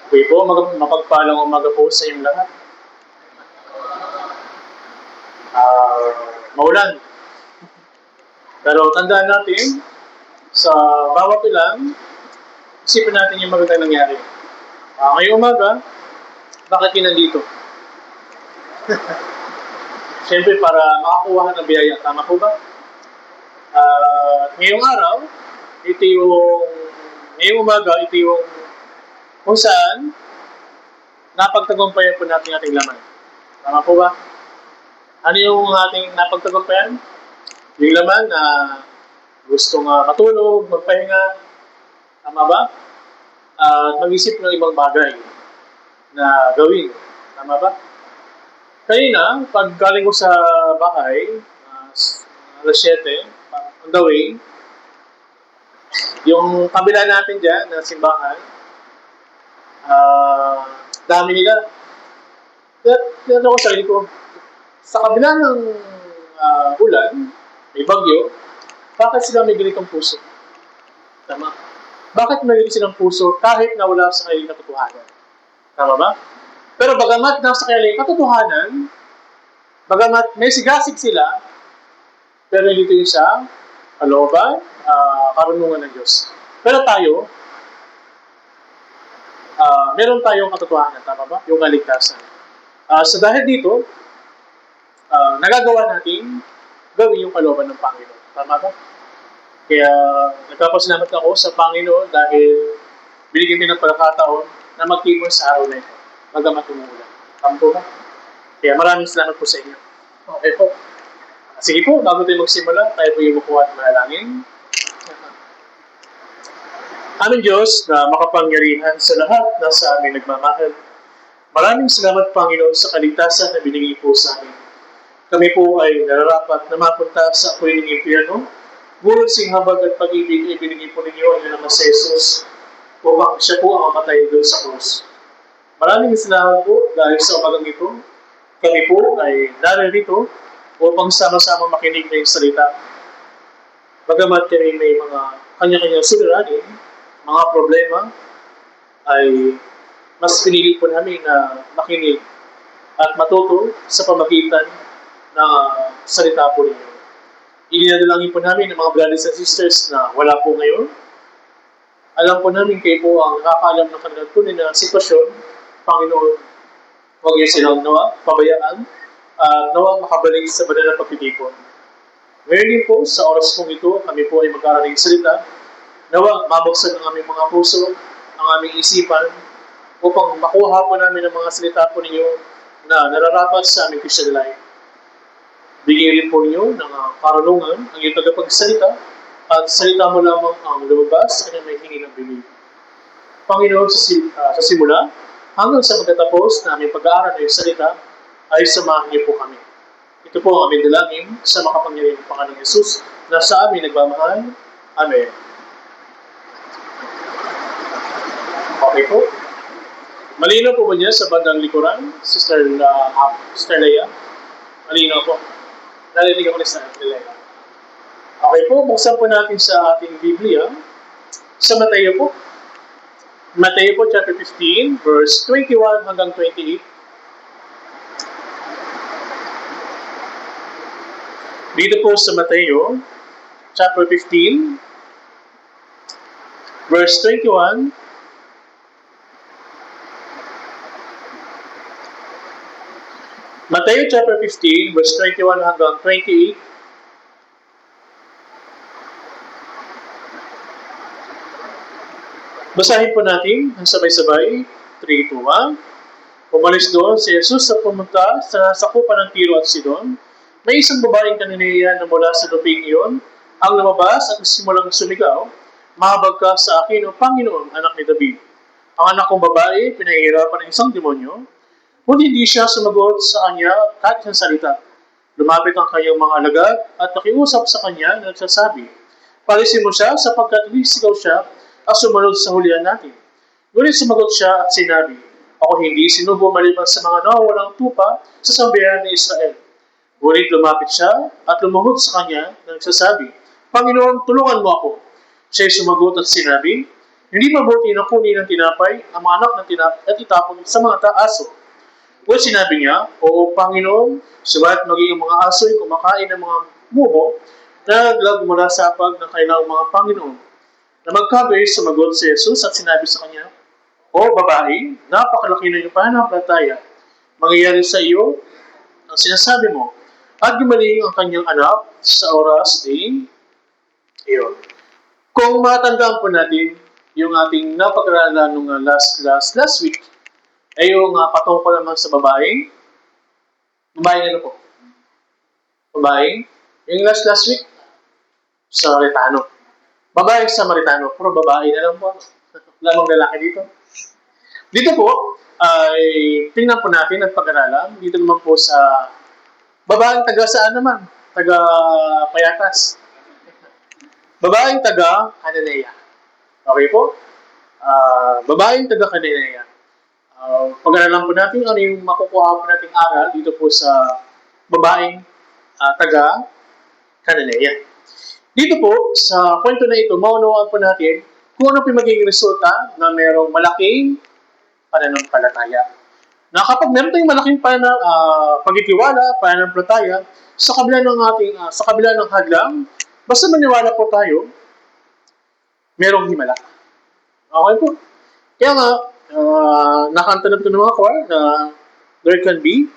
Okay po, mapagpalang umaga po sa inyong lahat. Maulan. Pero tandaan natin, sa bawat ilan, isipin natin yung magandang nangyari. Ngayong umaga, bakit yun nandito? Siyempre para makakuha ng biyaya. Tama po ba? Ngayong araw, ngayong umaga, ito yung kung saan napagtagumpayan po natin ating laman. Tama po ba? Ano yung ating napagtagumpayan? Yung laman na gustong matulog, magpahinga, tama ba? At mag-isip ng ibang bagay na gawin. Tama ba? Kanina, pag galing ko sa bahay, alas 7, on the way, yung kabila natin dyan na simbahan, dami nila. Kaya ako sarili ko, sa kabila ng ulan, may bagyo, bakit sila may ganitong puso? Tama. Bakit may ganito silang puso kahit na wala sa kanilang katotohanan? Tama ba? Pero bagamat nasa kanilang katotohanan, bagamat may sigasig sila, pero dito yung sa kalooban, karunungan ng Diyos. Pero tayo, meron tayong katotohanan, tama ba? Yung kaligtasan. So dahil dito, nagagawa natin gawin yung kalooban ng Panginoon. Tama ba? Kaya nagpapasalamat ako sa Panginoon dahil binigyan din ng pagkakataon na magtipon sa araw na ito. Magamat umuulan. Tama po ba? Kaya maraming salamat po sa inyo. Okay po. Sige po, bago tayo magsimula, tayo po yung makuha at manalangin. Aming Diyos na makapangyarihan sa lahat na sa amin nagmamahal. Maraming salamat, Panginoon, sa kaligtasan na binigay po sa amin. Kami po ay nararapat na mapunta sa apoy ng impyerno. Ngunit singhabag at pag-ibig ay binigay po ninyo ang ilang sa Jesus upang siya po ang mamatay doon sa krus. Maraming salamat po dahil sa umagang ito, kami po ay naririto upang sama-sama makinig ng salita. Bagamat kami may mga kanya-kanyang suliranin, mga problema, ay mas pinili po namin na makinig at matuto sa pamagitan ng salita po ninyo. Ininadalangin po namin ng mga brothers and sisters na wala po ngayon. Alam po namin kayo po ang nakakaalam ng kanilang tunay na sitwasyon. Panginoon, huwag niyo silang nawa, pabayaan, nawa makabalik sa banal na pagtitipon. Ngayon din po, sa oras pong ito, kami po ay mag-aaral ng salita. Nawa, mabuksan ang aming mga puso, ang aming isipan, upang makuha po namin ang mga salita po ninyo na nararapat sa aming Christian life. Bigyan rin po ninyo ng karunungan ang iyong tagapagsalita at salita mo lamang ang lumabas sa kanyang may hingi ng bibig. Panginoon, sa simula, hanggang sa magtatapos na aming pag-aaral ng iyong salita, ay samahan niyo po kami. Ito po ang aming dalangin sa makapangyarihang pangalan ng Jesus na sa amin nagmamahal. Amen. Okay po. Malinaw po ba niya sa bandang likuran, Sister Leia? Malinaw po. Narinig ako ni Sister Leia. Okay po, buksan po natin sa ating Biblia sa Mateo po. Mateo po chapter 15, verse 21 hanggang 28. Dito po sa Mateo chapter 15, verse 21 Mateo chapter 15, verse 21 hanggang 28. Basahin po natin ang sabay-sabay. 3, 2, 1. Umalis doon si Jesus sa pumunta sa sakupan ng Tiro at Sidon. May isang babaeng Kananea na mula sa luping iyon ang lumabas at simulang sumigaw, "Mahabag ka sa akin, O Panginoon, anak ni David. Ang anak kong babae, pinahihirapan ng isang demonyo." Ngunit hindi siya sumagot sa kanya kahit isang salita. Lumapit ang kanyang mga alagad at nakiusap sa kanya na nagsasabi, "Palisin mo siya sapagkat isigaw siya at sumunod sa hulihan natin." Ngunit sumagot siya at sinabi, "Ako hindi sinugo maliban sa mga nawawalang tupa sa sambayanan ni Israel." Ngunit lumapit siya at lumuhod sa kanya na nagsasabi, "Panginoon, tulungan mo ako." Siya'y sumagot at sinabi, Hindi mabuti na kunin ng tinapay ang mga anak ng tinapay at itapon sa mga aso. Well, sinabi niya, "Oo, Panginoon, subalit maging ang mga aso ay kumakain ng mga muho na naglag mula sa apag ng kailang mga Panginoon." Na magkabay, sumagot si Jesus at sinabi sa kanya, "O babae, napakalaki na iyong pananampalataya. Mangyayari sa iyo ang sinasabi mo." At gumaling ang kanyang anak sa oras din iyon. Kung matandaan po natin yung ating napag-aralan nung last week, ay yung patungkol naman sa babaeng ano po? Babaeng, yung last week, Samaritano. Babaeng Samaritano, pero babae na lang po. Lamang lalaki dito. Dito po, ay tingnan po natin at pag-aralan. Dito naman po sa babaeng taga saan naman? Taga Payatas. Babaeng taga Cananea. Okay po? Babaeng taga Cananea. Pag-aralan po natin ano yung makukuha po nating aral dito po sa babaeng taga Cananea. Dito po, sa kwento na ito, maunawaan po natin kung ano po magiging resulta na mayroong malaking pananampalataya. Na kapag meron tayong malaking pagtitiwala, pananampalataya, sa kabila ng hadlang, basta maniwala po tayo, merong himala. Okay po? Kaya nga, nakanta na ito ng mga choir na there can be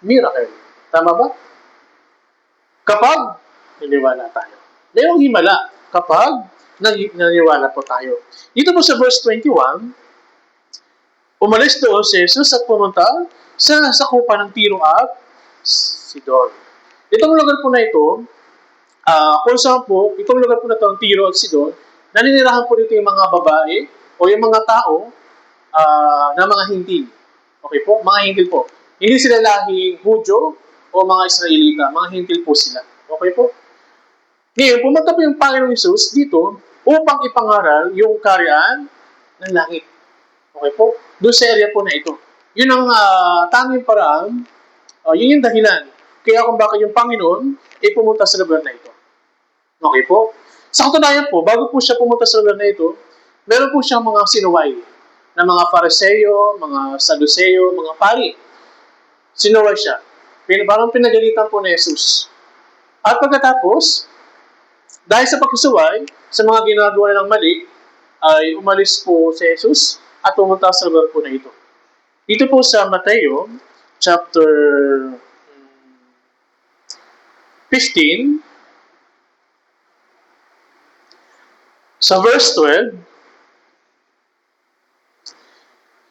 miracle. Tama ba? Kapag naniwala tayo. Mayroong himala kapag naniwala po tayo. Dito po sa verse 21, umalis doon si Jesus at pumunta sa sakupan ng Tiro at Sidon. Itong lugar po na ito, kung saan po, itong lugar po na ito, ang Tiro at Sidon, naninirahan po dito yung mga babae o yung mga tao na mga hintil. Okay po? Mga hintil po. Hindi sila lahing Hudyo o mga Israelita. Mga hintil po sila. Okay po? Ngayon, pumunta po yung Panginoong Hesus dito upang ipangaral yung karyaan ng langit. Okay po? Doon sa area po na ito. Yun ang tanging paraan, yun yung dahilan. Kaya kung bakit yung Panginoon ay pumunta sa lugar na ito. Okay po? Sa katunayan po, bago po siya pumunta sa lugar na ito, meron po siyang mga sinuway na mga Fariseo, mga Saduceo, mga pari. Sinuway siya. Parang pinagalitan po ni Jesus. At pagkatapos, dahil sa pagkasuway, sa mga ginagawa nilang mali, ay umalis po si Jesus at pumunta sa lugar po na ito. Dito po sa Mateo, chapter 15, sa verse 12,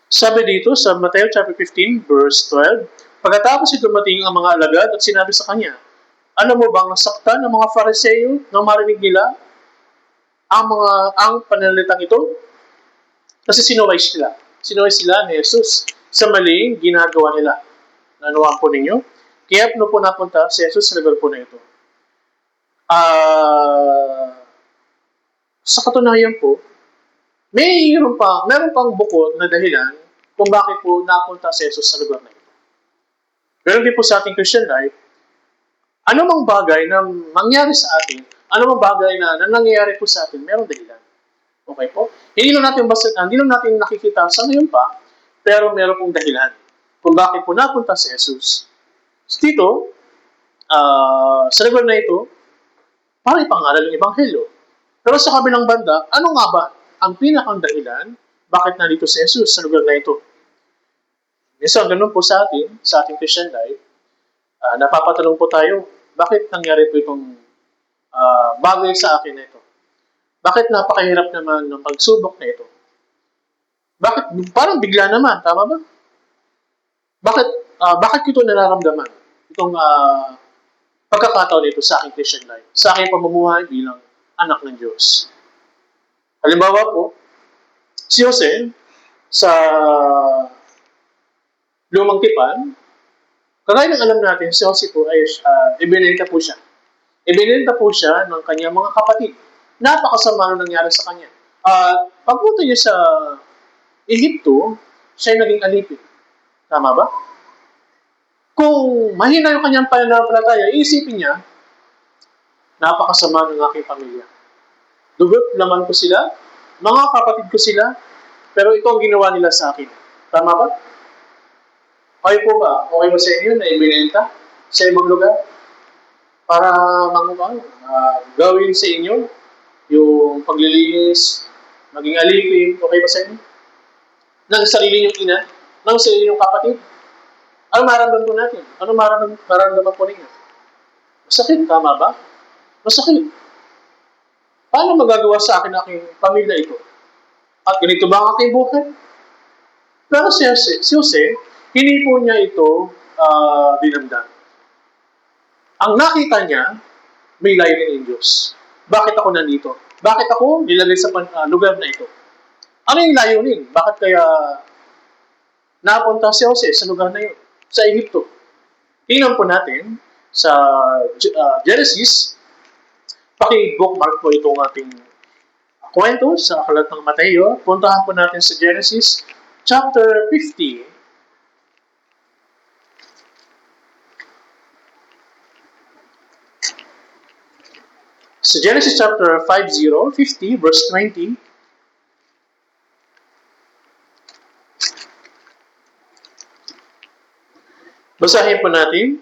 sabi dito sa Mateo chapter 15, verse 12, pagkatapos dumating ang mga alagad at sinabi sa kanya, "Ano mo bang nasaktan ng mga Fariseo nang marinig nila ang pananalitang ito?" Kasi sinuway sila. Sinuway sila ni Jesus sa maling ginagawa nila. Nanuwaan po ninyo? Kaya po napunta si Jesus sa lugar po na ito. Sa katunayan po, meron pang bukod na dahilan kung bakit po napunta si Jesus sa lugar na ito. Pero din po sa ating Christian life, ano mang bagay na mangyari sa atin, ano mang bagay na nangyayari po sa atin, merong dahilan. Okay po? Hindi lang natin nakikita sa ngayon pa, pero meron pong dahilan kung bakit po napunta si Jesus. Dito, sa lugar na ito, para ipangaral ng Ebanghelyo. Pero sa kabilang banda, ano nga ba ang pinakang dahilan bakit nandito si Jesus sa lugar na ito? So, ganun po sa ating Christian life, napapatanong po tayo, bakit nangyari po itong bagay sa akin na ito? Bakit napakahirap naman ng pagsubok na ito? Bakit parang bigla naman, tama ba? Bakit ko ito nararamdaman? Itong pagkakataon nito sa aking Christian life, sa aking pamumuhay bilang anak ng Diyos. Halimbawa po, si Jose, sa lumang tipan, kagaya ng alam natin, si Jose po ay ibinenta po siya. Ibinenta po siya ng kanyang mga kapatid. Napakasama na nangyari sa kanya. Pagpunta niya sa Ehipto, siya ay naging alipin. Tama ba? Kung mahina yung kanyang pananampalataya, iisipin niya, napakasama ng aking pamilya. Dugot naman ko sila, mga kapatid ko sila, pero ito ang ginawa nila sa akin. Tama ba? Okay po ba? Okay ba sa inyo na ibinenta sa ibang lugar para gawin sa inyo yung paglilinis, maging alipin, okay ba sa inyo? Ng sarili niyong ina, ng sarili niyong kapatid. Ano maramdaman po natin? Ano maramdaman po ninyo? Masakit, tama ba? Masakit. Paano magagawa sa akin aking pamilya ito? At ganito ba ang aking buhay? Pero si Jose, hindi po niya ito dinamdam. Ang nakita niya, may layunin ng Diyos. Bakit ako nandito? Bakit ako nilagay sa lugar na ito? Ano yung layunin? Bakit kaya napunta si Jose sa lugar na yun? Sa Egypto. Tingnan po natin sa Genesis. Paki-bookmark po itong ating kwento sa aklat ng Mateo. Puntahan po natin sa Genesis chapter 50. Sa Genesis chapter 50, verse 20, basahin po natin.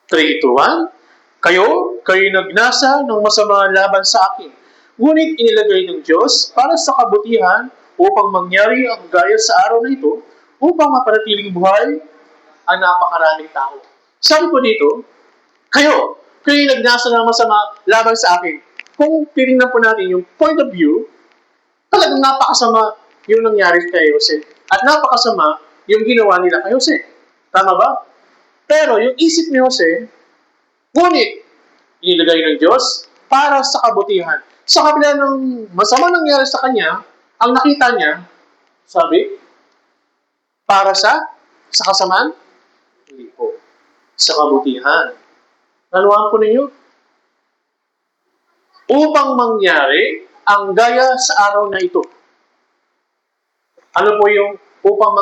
3, 2, 1. Kayo nagnasa ng masama laban sa akin. Ngunit inilagay ng Diyos para sa kabutihan upang mangyari ang gaya sa araw na ito upang mapanatiling buhay ang napakaraming tao. Sabi po dito, kayo nagnasa ng masama laban sa akin. Kung titingnan po natin yung point of view, talagang napakasama yung nangyari kay Jose. At napakasama yung ginawa nila kay Jose. Tama ba? Pero yung isip ni Jose, ngunit inilagay ng Diyos para sa kabutihan. Sa kabila ng masama nangyari sa kanya, ang nakita niya, sabi, para sa kasamaan? Hindi po. Sa kabutihan. Naluhan po ninyo? Upang mangyari ang gaya sa araw na ito. Ano po yung upang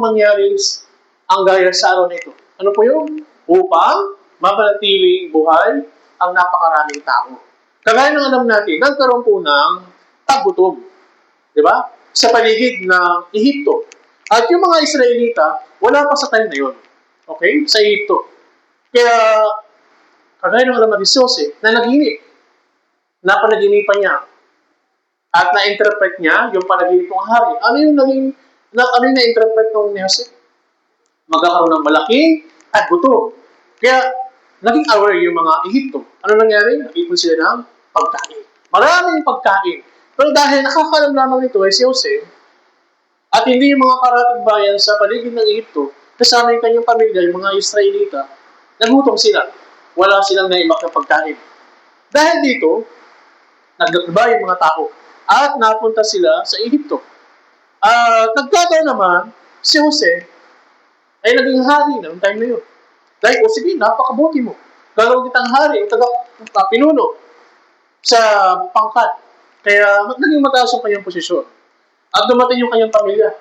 mangyari ang gaya sa araw na ito? Ano po yung upang mapanatiling buhay ang napakaraming tao? Kagaya ng alam natin, nagkaroon po ng taggutom. Di ba? Sa paligid ng Ehipto. At yung mga Israelita, wala pa sa time na yun. Okay? Sa Ehipto. Kaya, kagaya ng alam natin si Jose, na naginip. Napanaginipan niya. At na-interpret niya yung panaginip ng hari. Ano yung na-interpret ng ni Jose? Magkakaroon ng malaking at gutom. Kaya, naging aware yung mga Ehipto. Ano nangyari? Nag-ipon sila ng pagkain. Maraming pagkain. Pero dahil nakakalam lamang ito ay si Jose, at hindi yung mga karatig bayan sa paligid ng Ehipto, kasama yung kanyang pamilya, yung mga Israelita, nagutom sila. Wala silang naimak na pagkain. Dahil dito, nagkakaba yung mga tao at napunta sila sa Ehipto. Nagkataon naman, si Jose ay naging hari ng time na yun. Dahil, sige, napakabuti mo. Gagawin kitang hari, pinuno sa pangkat. Kaya naging mataas yung kanyang posisyon. At dumating yung kanyang pamilya.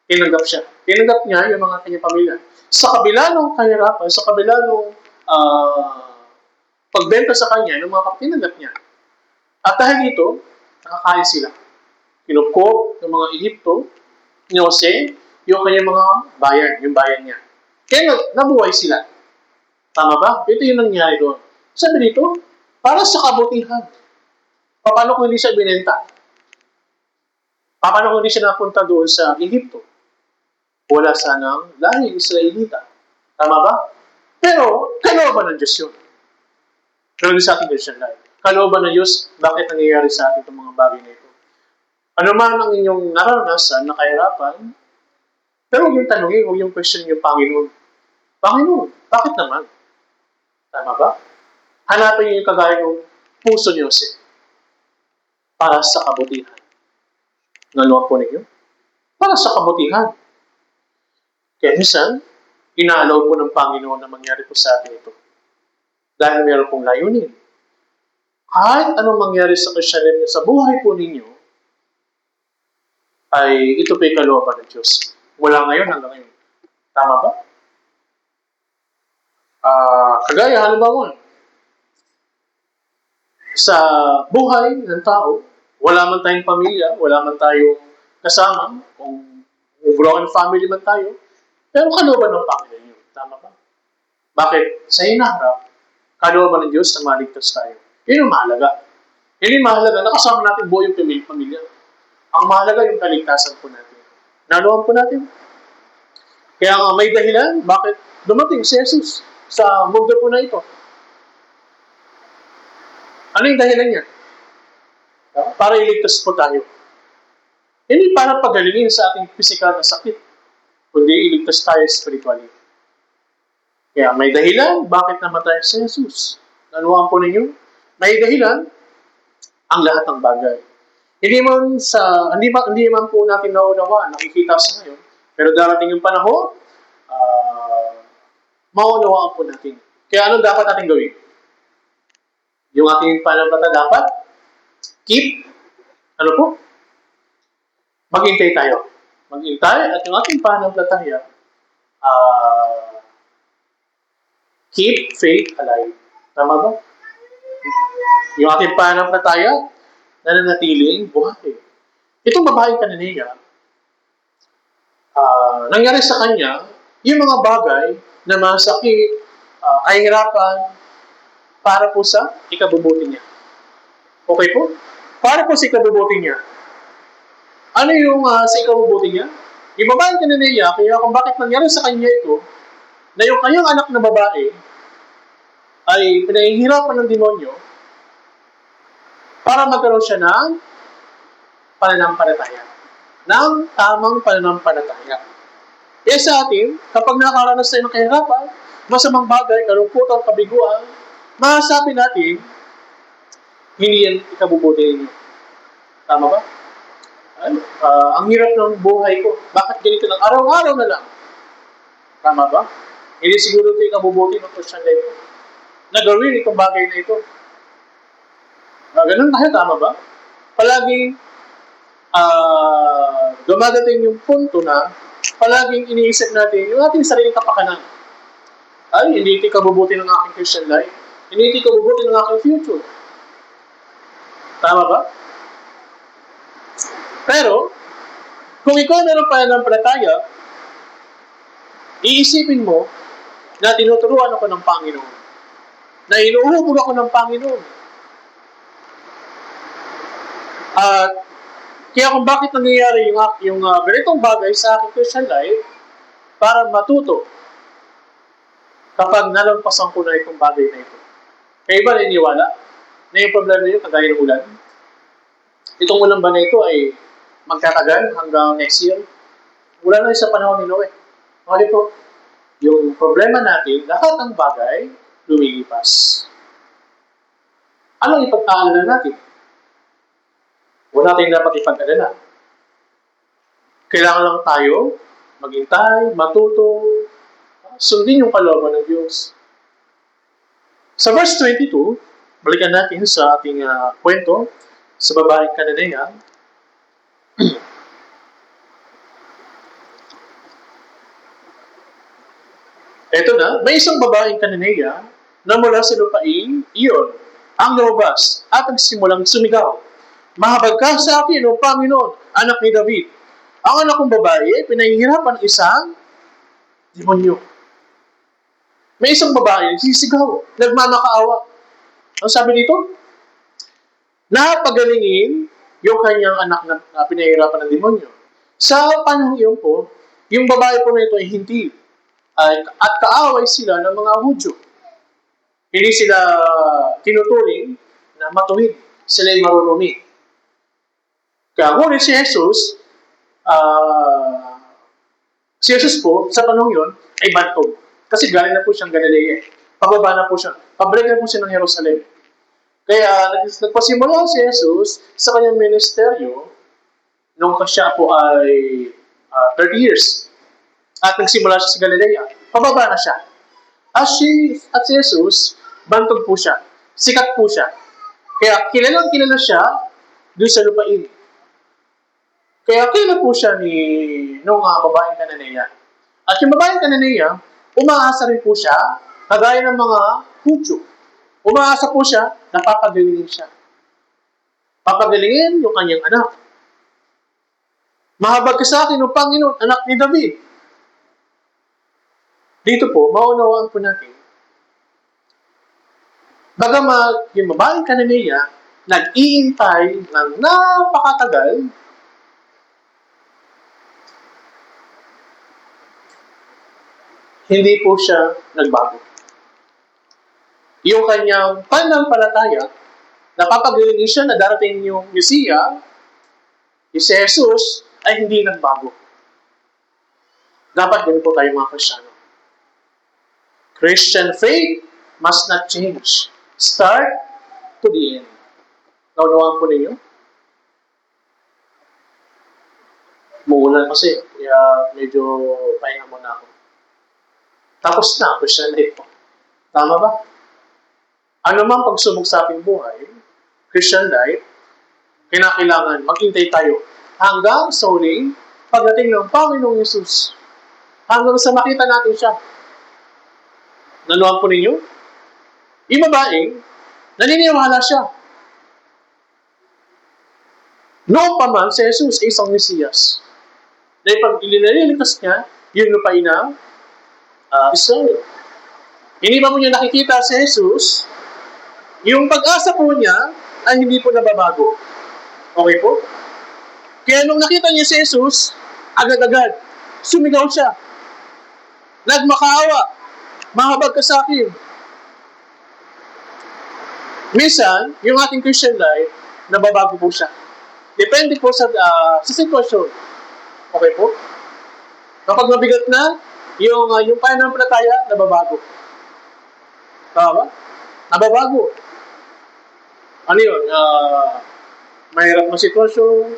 Tinanggap siya. Tinanggap niya yung mga kanyang pamilya. Sa kabila ng kahirapan, sa kabila ng pagbenta sa kanya, ng mga tinanggap niya. At dahil dito, nakakain sila. Kinupkop ng mga Ehipto, ni Jose, yung kanyang mga bayan, yung bayan niya. Kaya nabuhay sila. Tama ba? Ito yung nangyari doon. Sabi dito, para sa kabutihan. Paano kung hindi siya binenta? Paano kung hindi siya napunta doon sa Ehipto? Wala sanang lahing Israelita. Tama ba? Pero, kalooban ng Diyos yun. Kalooban sa ating Christian life. Kalooban ng Diyos, bakit nangyayari sa atin itong mga bagay na ito? Ano man ang inyong naranasan na kahirapan, pero huwag yung tanongin, huwag yung question yung Panginoon. Panginoon, bakit naman? Tama ba? Hanapin niyo yung kagaya ng puso ni Jose para sa kabutihan. Naluwag po ninyo? Para sa kabutihan. Kaya minsan, inaalaw po ng Panginoon na mangyari po sa atin ito. Dahil meron pong layunin. Kahit anong mangyari sa Christian sa buhay po ninyo, ay ito po'y kalooban ng Diyos. Mula ngayon hanggang ngayon. Tama ba? Kagaya, halimbawa, sa buhay ng tao, wala man tayong pamilya, wala man tayong kasama, kung broken family man tayo, pero kalooban ng Panginoon yun. Tama ba? Bakit? Sa hinaharap, kalooban ng Diyos na maligtas tayo. Yun yung mahalaga. Yun yung mahalaga. Nakasama natin buo yung pamilya. Ang mahalaga yung kaligtasan po natin. Naluhan po natin. Kaya nga may dahilan bakit dumating si Jesus sa mundo po na ito. Ano yung dahilan niya? Para iligtas po tayo. Hindi para pagalingin sa ating physical na sakit, kundi iligtas tayo spiritually. Kaya may dahilan bakit namatay si Jesus. Naluhan po ninyo? May dahilan ang lahat ng bagay. Hindi man po natin naunawa, nakikita sa ngayon, pero darating yung panahon, maunawaan po natin. Kaya ano dapat natin gawin? Yung ating pananampalataya dapat ano po? Maghintay tayo. Maghintay at yung ating pananampalataya, keep faith alive. Tama ba? Yung ating pananampalataya, nananatiling buhay. Itong babaeng Kananea, nangyari sa kanya yung mga bagay na masakit, kahirapan, para po sa ikabubuti niya. Okay po? Para po sa ikabubuti niya. Ano yung sa ikabubuti niya? Yung babaeng Kananea, kaya kung bakit nangyari sa kanya ito, na yung kanyang anak na babae ay pinahihirapan ng demonyo para magkaroon siya ng pananampalataya. Ng tamang pananampalataya. Kaya sa atin, kapag nakaranas tayo ng kahirapan, masamang bagay, kalungkutan, kabiguan, masasabi natin, hindi yan ikabubuti ninyo. Tama ba? Ang hirap ng buhay ko. Bakit ganito lang? Araw-araw na lang. Tama ba? Hindi siguro ito ikabubuti ng Christian life. Nagawin itong bagay na ito. Ganun tayo, tama ba? Palaging dumadating yung punto na palaging iniisip natin yung ating sariling kapakanan. Ay, hindi ito ikabubuti ng aking Christian life. Hindi ito ikabubuti ng aking future. Tama ba? Pero, kung ikaw meron pa ng pananampalataya, iisipin mo na tinuturuan ako ng Panginoon. Na inuhubog ako ng Panginoon. At kaya kung bakit nangyayari yung ganitong bagay sa aking Christian life, para matuto kapag nalampasan ko na itong bagay na ito. Kaya ba naniniwala na yung problema nyo kagaya ng ulan? Itong ulan ba na ito ay magtatagal hanggang next year? Wala na sa panahon ni Noe. Okay po, yung problema natin, lahat ng bagay, lumilipas. Anong ipag-aalala natin? Wala tayong dapat ipag-alala. Kailangan lang tayo maghintay, matuto, sundin yung kalooban ng Diyos. Sa verse 22, balikan natin sa ating kwento sa babaeng Kananea. Ito na, may isang babaeng Kananea na mula sa lupain iyon ang lumabas at nagsimulang sumigaw. Mahabag ka sa akin, O Panginoon, anak ni David. Ang anak kong babae, pinahihirapan isang demonyo. May isang babae, sisigaw, nagmamakaawa. Ang sabi dito, napagalingin yung kanyang anak na pinahihirapan ng demonyo. Sa panahon iyon po, yung babae po na ito ay hindi. At kaaway sila ng mga Hudyo. Hindi sila tinuturing na matuwid. Sila ay marurumi. Kaya ngunit si Jesus po, sa panahon yun, ay bantog. Kasi galing na po siyang Galilea. Pababa na po siya. Pabalik na po siya ng Jerusalem. Kaya nagpasimula si Jesus sa kanyang ministeryo nung siya po ay 30 years. At nagsimula siya sa Galilea. Pababa na siya. At si Jesus, bantog po siya. Sikat po siya. Kaya kilala siya doon sa lupain. Kaya kilala po siya nung babaeng Kananea. At yung babaeng Kananea, umaasa rin po siya, kagaya ng mga Hudyo. Umaasa po siya na napapagalingin siya. Papagalingin yung kanyang anak. Mahabag ka sa akin, O Panginoon, anak ni David. Dito po, maunawaan po natin, bagamat yung babaeng Kananea, nag-iintay ng napakatagal, hindi po siya nagbago. Yung kanyang pananampalataya, napapagalingin siya na darating yung Mesiya, si Jesus, ay hindi nagbago. Dapat din po tayo mga Kristiyano. Christian faith must not change. Start to the end. Naunawaan po ninyo? Muulan kasi, kaya medyo pahinga muna ako. Tapos na, Christian life po. Tama ba? Ano man pagsubok sa ating buhay, Christian life, kinakailangan maghintay tayo hanggang sa huling pagdating ng Panginoong Yesus. Hanggang sa makita natin siya. Nanuhan po ninyo? Yung babae, naniniwala siya. Noon pa man, si Jesus ay isang Mesiyas. Dahil pag ilinaliligtas niya, yung lupain na Israel. Hindi ba mo niya nakikita si Jesus, yung pag-asa po niya ay hindi po nababago. Okay po? Kaya nung nakita niya si Jesus, agad-agad, sumigaw siya. Nagmakaawa. Mahabag ka sa akin. Minsan, yung ating Christian life, nababago po siya. Depende po sa sitwasyon. Okay po? Kapag mabigat na, yung pananampalataya, nababago. Tama ba? Nababago. Ano yun? Mahirap na sitwasyon,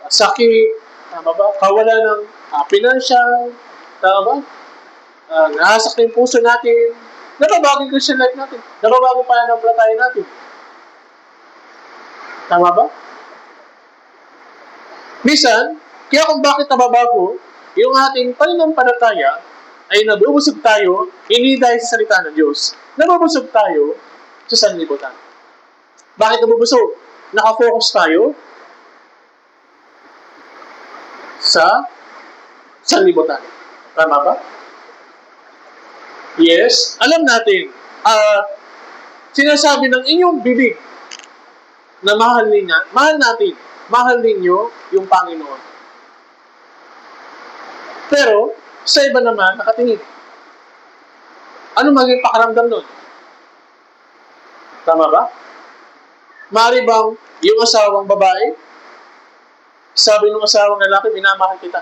sakit, tama ba? Kawalan ng financial, tama ba? Nahasak na yung puso natin, nababago yung Christian life natin, nababago pa ng palataya natin. Tama ba? Minsan, kaya kung bakit nababago, yung ating pananampalataya ay nabubusog tayo, hindi dahil sa salita ng Diyos. Nabubusog tayo sa sanlibutan. Bakit nabubusog? Nakafocus tayo sa sanlibutan. Tama ba? Yes, alam natin. Sinasabi ng inyong bibig na mahal natin, mahal ninyo yung Panginoon. Pero, sa iba naman, nakatingin. Ano maging pakaramdam nun? Tama ba? Maaari bang yung asawang babae, sabi ng asawang lalaki, minamahal kita.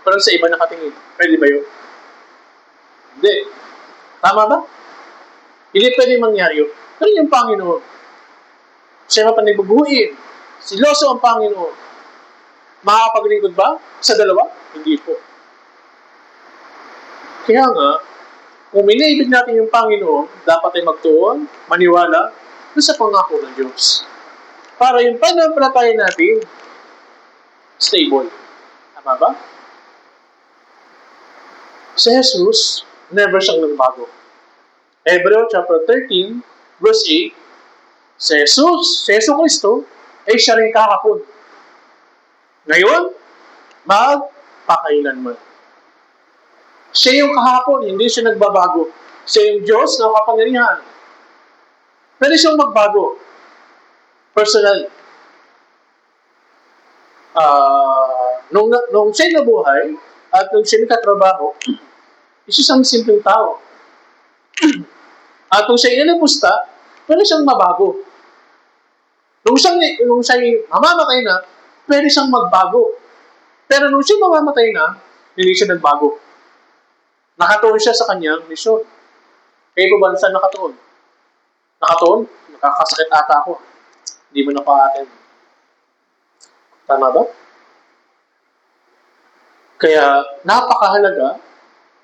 Pero sa iba nakatingin. Pwede ba yun? Hindi. Tama ba? Hindi pwede mangyari yun. Pero yung Panginoon, siya mapanibubuhin. Siloso ang Panginoon. Makakapaglingkod ba sa dalawa? Hindi po. Kaya nga, kung minaibig natin yung Panginoon, dapat ay magtuon, maniwala, sa pangako ng Diyos. Para yung pananampalataya natin, stable. Tama ba? Si Jesus, never siyang nagbago. Hebreo chapter 13, verse 8, si Jesu Cristo, ay siya rin kahapon. Ngayon, magpakailanman. Siya yung kahapon, hindi siya nagbabago. Siya yung Diyos na kapangyarihan. Pwede siyang magbago. Personally. Nung siya nabuhay, at nung siya nagkatrabaho, isang simpleng tao. At nung siya inapusta, pwede siyang mabago. Nung siya mamamatay na, pwede siyang magbago. Pero nung siya mamamatay na, hindi siya nagbago. Nakatuon siya sa kanyang misyon. Kayo po ba saan nakatuon? Nakatuon? Nakakasakit ata ako. Hindi mo naka-attend. Tama ba? Kaya napakahalaga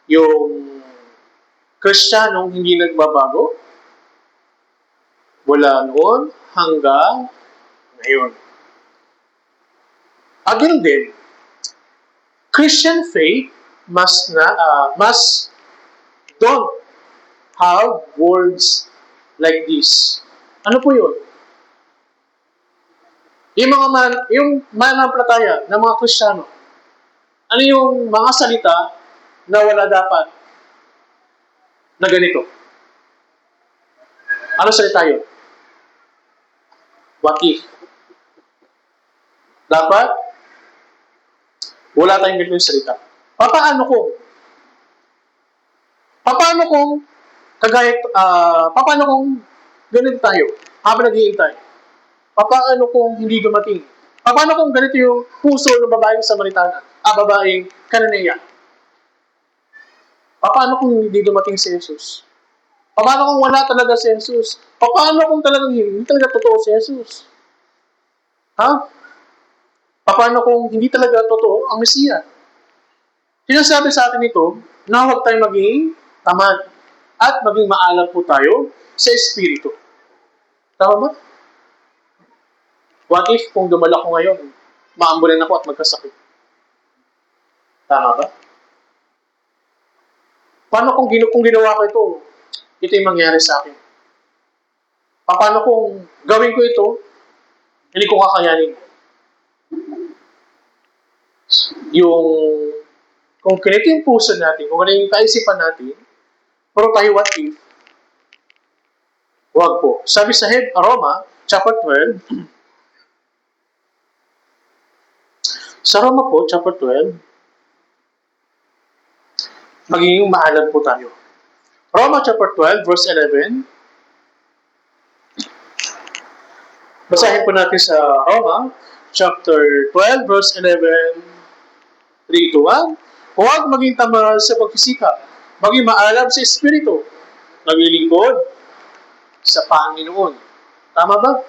yung Kristiyanong hindi nagbabago mula noon hanggang ngayon. Again din, Christian faith must don't have words like this. Ano po yun? Yung mananampalataya ng mga Kristiyano, ano yung mga salita na wala dapat na ganito? Ano salita yun? What if? Dapat wala tayong ganitong salita. Paano kung paano kung ganito tayo habang naghihintay? Paano kung hindi dumating? Paano kung ganito yung puso ng babaeng Samaritana? Babaeng Cananea? Paano kung hindi dumating si Jesus? Paano kung wala talaga si Jesus? Paano kung talagang hindi talaga totoo si Jesus? Ha? Paano kung hindi talaga totoo ang Mesiya? Sinasabi sa atin ito na huwag tayong maging tamad at maging maalam po tayo sa Espiritu. Tama ba? What if kung dumala ko ngayon, maambulan ako at magkasakit? Tama ba? Paano kung ginawa ko ito yung mangyari sa akin? Paano kung gawin ko ito, hindi ko kakayanin? Kung kinito yung puso natin, kung ano yung kaisipan natin, pero tayo what if? Huwag po. Sabi sa Roma, chapter 12, sa Roma po, chapter 12, magiging maalam po tayo. Roma chapter 12, verse 11. Basahin po natin sa Roma chapter 12, verse 11, 3 to 1. Huwag maging tamad sa pagsisikap, maging maalam sa Espiritu, naglilingkod sa Panginoon. Tama ba?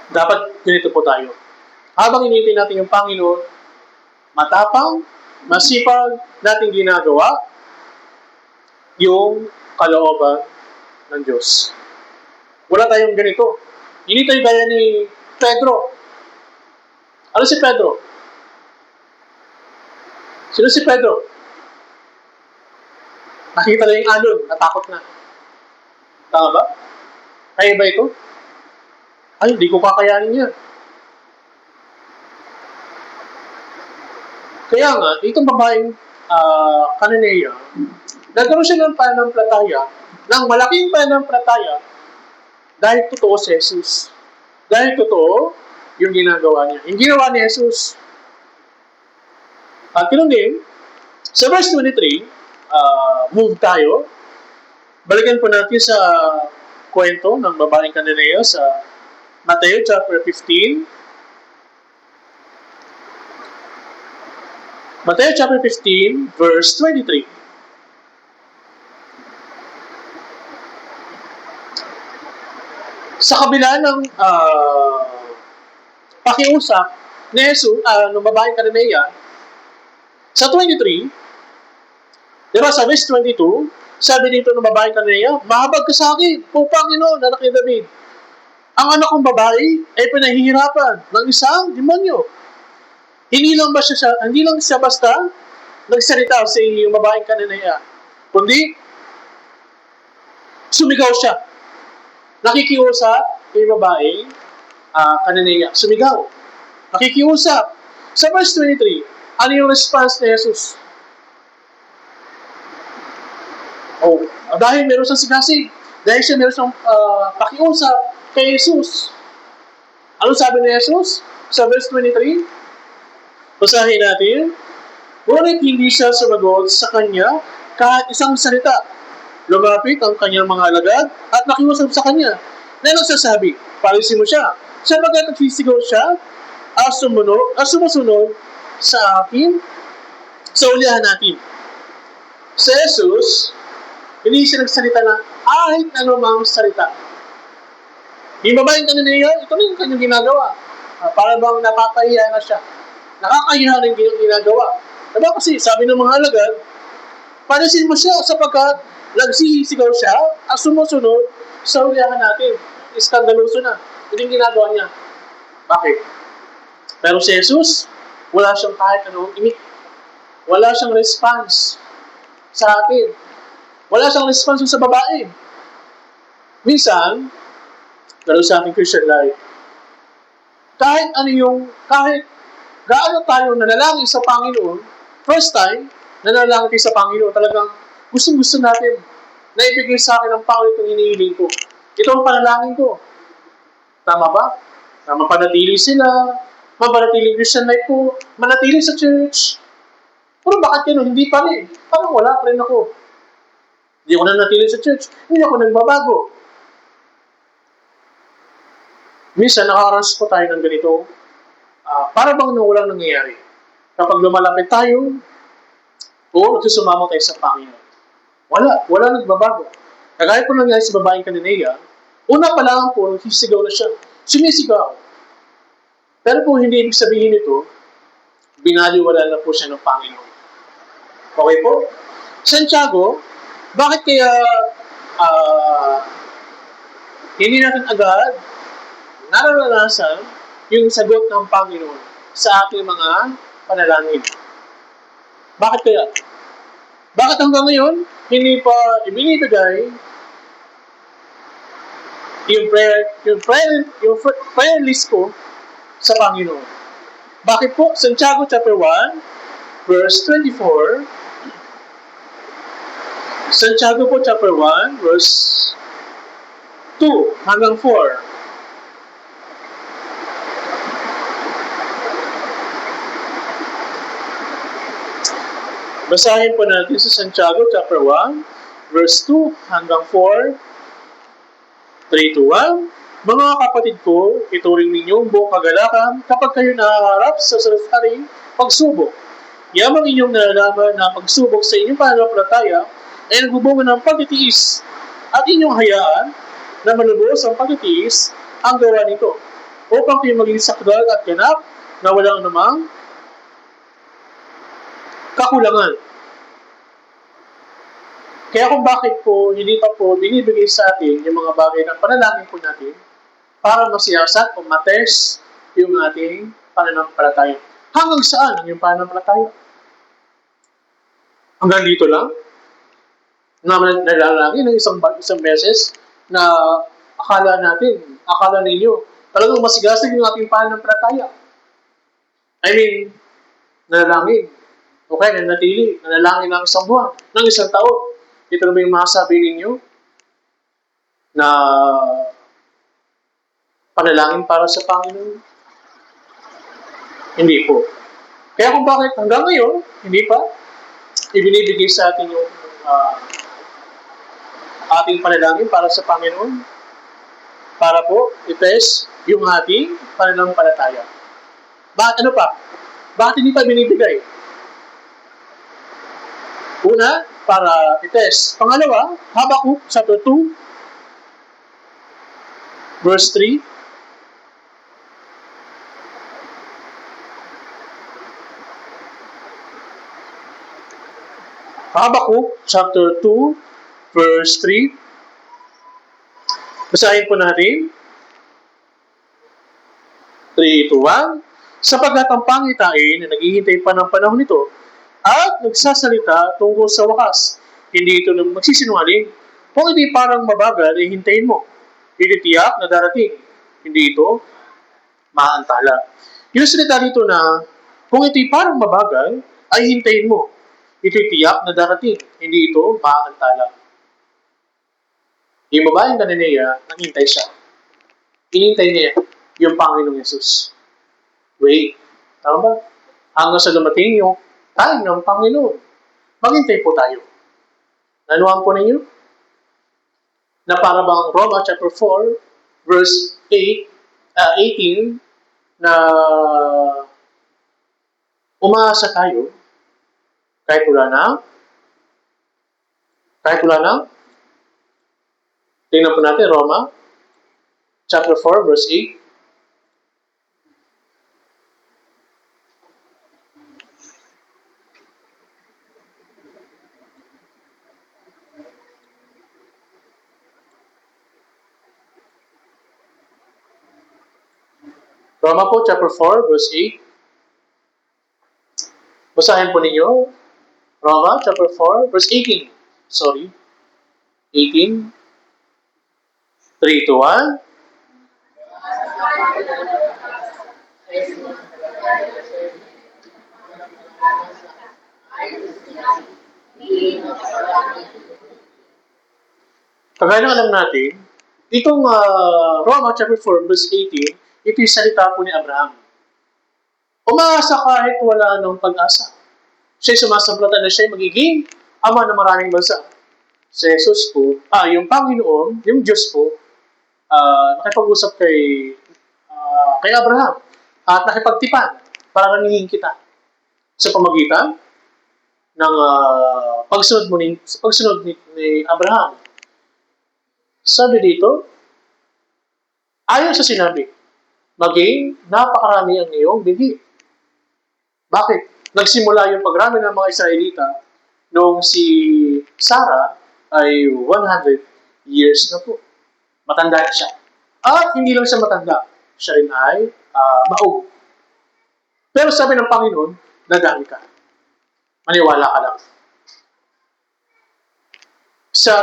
Dapat ganito po tayo. Habang hinihintay natin yung Panginoon, matapang, masipag natin ginagawa yung kalooban ng Diyos. Wala tayong ganito. Hindi tayo gaya ni Pedro. Ano si Pedro? Sino si Pedro? Nakita na yung alon, natakot na. Tama ba? Kaya ba ito? Ay, hindi ko kakayanin yan. Kaya nga, itong babaeng Cananea, nagkaroon siya ng pananampalataya, ng malaking pananampalataya, dahil totoo si Jesus. Dahil totoo yung ginagawa niya. Yung ginawa ni Jesus. At kinunin, sa verse 23, move tayo. Balikan po natin sa kwento ng babaeng Cananea sa Mateo chapter 15. Mateo chapter 15, verse 23. Sa kabila ng pakiusap ni Jesus, ng babaeng Cananea, sa 23, di ba sa verse 22, sabi dito ng babaeng Cananea, mahabag ka sa akin, o Panginoon, anak ni David. Ang anak kong babae ay pinahihirapan ng isang demonyo. Hindi lang siya basta nagsalita sa yung babaeng Cananea, kundi sumigaw siya. Nakikiusap yung babaeng Cananea. Sumigaw. Nakikiusap. Sa verse 23, ano yung response ni Jesus? Dahil meron siyang sigasig. Dahil siya meron siyang pakiusap kay Jesus. Ano sabi ni Jesus? Sa verse 23, basahin natin. Ngunit hindi siya sumagot sa kanya kahit isang salita. Lumapit ang kanyang mga alagad at nakiusap sa kanya na nagsasabi, palisin mo siya. Sapagkat nagsisigaw siya sumusunod sa akin, sa ulihan natin. Sa Jesus, hindi siya nagsalita na kahit anumang salita. Yung babaeng Cananea, ito na yung kanyang ginagawa. Para bang napapahiya na siya. Nakakahiya na yung ginagawa. Diba kasi sabi ng mga alagad, palisin mo siya sapagkat nagsisigaw siya at sumusunod sa ulihan natin. Iskandaloso na. Ito yung ginagawa niya. Bakit? Pero si Jesus, wala siyang kahit anong imik. Wala siyang response sa atin. Wala siyang response sa babae. Minsan, lalo sa ating Christian life, kahit gaano tayo nanalangin sa Panginoon, first time, nanalangin tayo sa Panginoon, talagang gustong-gusto natin na ibigay sa akin ng Panginoon itong hinihiling ko. Ito ang panalangin ko. Tama ba? Na mapanatili sila, mapanatiling Christian life ko, manatili sa church. Pero bakit yun? Hindi pa rin. Parang wala pa rin ako. Hindi ako nanatili sa church. Hindi ako nagbabago. Minsan, nakakaras po tayo ng ganito. Para bang walang nangyayari. Kapag lumalapit tayo, o nagsusumamo tayo sa Panginoon. Wala nagbabago. Kagaya po nangyari sa babaeng Canaanea, una pa lang po, sisigaw na siya. Sumisigaw. Pero po hindi ibig sabihin nito, binaliwala na po siya ng Panginoon. Okay po? Santiago, bakit kaya hindi natin agad nararanasan yung sagot ng Panginoon sa ating mga panalangin? Bakit kaya? Bakit hanggang ngayon, hindi pa ibinibigay yung prayer list ko sa Panginoon? Bakit po? Santiago chapter 1, verse 24. Santiago po chapter 1, verse 2 hanggang 4. Basahin po natin sa Santiago chapter 1, verse 2 hanggang 4. 3 to 1. Mga kapatid ko, ituring ninyo buong kagalakan kapag kayo nahaharap sa sariling pagsubok. Yamang inyong nalalaman na pagsubok sa inyong pananampalataya ay nagbubunga ng pagtitiis at inyong hayaan na malubos ang pagtitiis ang gawa nito upang kayo maging sakdal at ganap na walang namang kakulangan. Kaya kung bakit po hindi pa po binibigay sa atin yung mga bagay na panalangin po natin para masiyasat o matest yung ating pananampalataya. Hanggang saan ang yung pananampalataya? Hanggang dito lang? Na nalalangin ng isang beses na akala ninyo, talagang masigasig yung ating pananampalataya. I mean, nalalangin. Okay, nanalangin ng isang buwan, ng isang taon. Ito na ba yung masasabi ninyo na panalangin para sa Panginoon? Hindi po. Kaya kung bakit hanggang ngayon, hindi pa ibinibigay sa atin yung ating panalangin para sa Panginoon para po i-test yung ating pananampalataya. Bakit ano pa? Bakit hindi pa binibigay? Una, para i-test. Pangalawa, Habakuk chapter 2, verse 3. Habakuk chapter 2, verse 3. Basahin po natin. 3 to 1. Sapagkat ang pangitain na naghihintay pa ng panahon nito at nagsasalita tungkol sa wakas. Hindi ito magsisinungaling. Kung hindi parang mabagal, ay hintayin mo. Ititiyak na darating. Hindi ito maantala. Yung salita dito na, kung ito'y parang mabagal, ay hintayin mo. Ititiyak na darating. Hindi ito maantala. Yung babaeng Canaanea, naghintay siya. Hinintay niya yung Panginoong Yesus. Wait. Tama ba? Hanggang sa dumating yung time ng Panginoon. Maghintay po tayo. Nanuhan po ninyo? Na para bang Roma chapter 4, verse 18, na umaasa tayo kahit wala na. Tingnan po natin Roma chapter 4, verse 8. Roma po, chapter 4, verse 8. Basahin po ninyo. Roma, chapter 4, verse 18. 18. 3, 2, 1. Kagaya ng alam natin, itong Roma chapter 4, verse 18, ito yung salita po ni Abraham. Umaasa kahit wala ng pag-asa. Siya'y sumasablatan na siya'y magiging ama ng maraming bansa. Si Jesus po, yung Panginoon, yung Diyos po, nakipag-usap kay Abraham at nakipagtipan para naningin kita sa pamagitan ng pagsunod ni Abraham. Sabi dito, ayon sa sinabi, maging napakarami ang iyong binhi. Bakit? Nagsimula yung pagrami ng mga Israelita noong si Sarah ay 100 years na po. Matanda na siya. At hindi lang siya matanda, siya rin ay maog. Pero sabi ng Panginoon, dadami ka. Maniwala ka lang.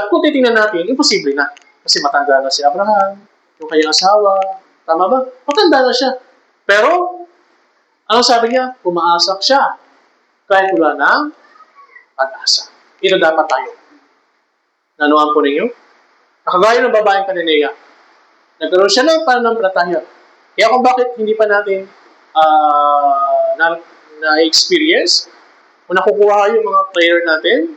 Kung titingnan natin, imposible na. Kasi matanda na si Abraham, yung kanyang asawa, tama ba? Matanda na siya. Pero, anong sabi niya? Umaasak siya. Kahit wala ng pag-asa. Ito dapat tayo. Nanuhan po ninyo? Nakagaya ng babaeng Kananea. Nagkaroon siya ng pananampalataya. Kaya kung bakit hindi pa natin na-experience, kung nakukuha yung mga prayer natin,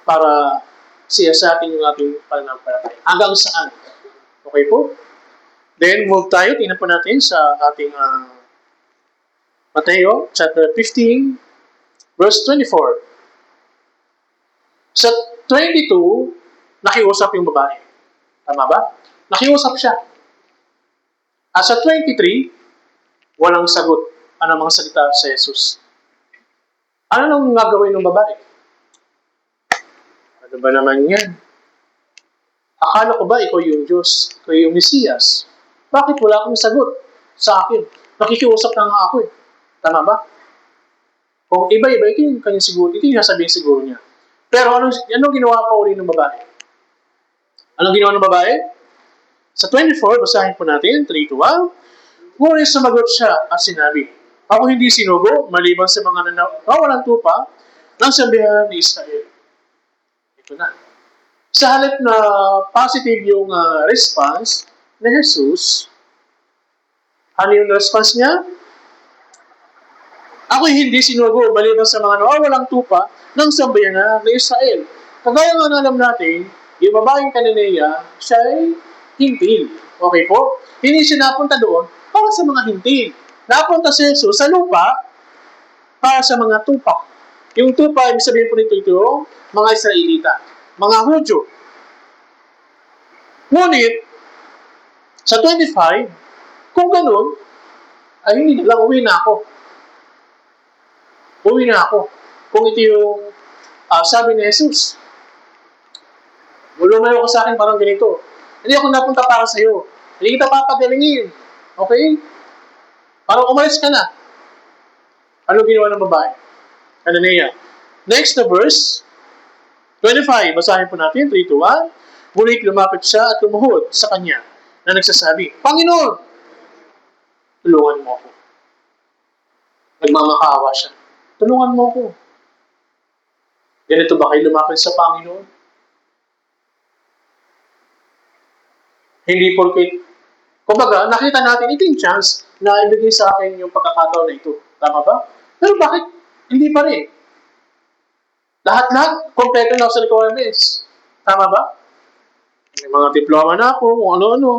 para siya sa atin yung ating pananampalataya. Hanggang saan? Okay po? Then, move tayo. Tingnan po natin sa ating Mateo, chapter 15, verse 24. Sa 22, nakiusap yung babae. Tama ba? Nakiusap siya. At sa 23, walang sagot. Ano mga salita sa Jesus? Ano nang gagawin ng babae? Ano ba naman yan? Akala ko ba ikaw yung Diyos? Ikaw yung Mesiyas? Bakit wala akong sagot sa akin? Nakikiusap na nga ako eh. Tama ba? Kung iba-iba, ito yung kanyang siguro. Ito yung sasabihin siguro niya. Pero anong ginawa pa uli ng babae? Anong ginawa ng babae? Sa 24, basahin po natin, 3 to 1. Ngunit sumagot siya at sinabi, ako hindi sinugo maliban sa mga nawawalang tupa ng sambihan ni Israel. Ito na. Sa halip na positive yung response ni Jesus, ano yung response niya? Ako hindi sinugo maliban sa mga nawawalang tupa ng sambayanan ni Israel. Kagaya nga alam natin, yung babaeng Kananea, siya ay hintil. Okay po? Hindi siya napunta doon para sa mga hintil. Napunta si Jesus sa lupa para sa mga tupa. Yung tupa, ibig sabihin po nito yung mga Israelita, mga Hudyo. Ngunit, sa 25, kung ganun, ay hindi na lang uwi na ako. Uwi na ako. Kung ito yung sabi ni Jesus, lumayo ko sa akin parang ganito. Hindi ako napunta para sa iyo. Hindi kita papagalingin. Okay? Parang umalis ka na. Ano ginawa ng babae? Kananea. Next na verse, 25. Basahin po natin, 3 to 1. Ngunit lumapit siya at lumuhod sa kanya na nagsasabi, Panginoon, tulungan mo ako. Nagmamakaawa siya. Tulungan mo ako. Ganito ba kayo lumapit sa Panginoon? Hindi porket, kumbaga, nakita natin ito yung chance na ibigay sa akin yung pagkakataon na ito. Tama ba? Pero bakit hindi pa rin? Lahat-lahat, kompleto na ako sa requirements. Tama ba? May mga diploma na ako, kung ano-ano.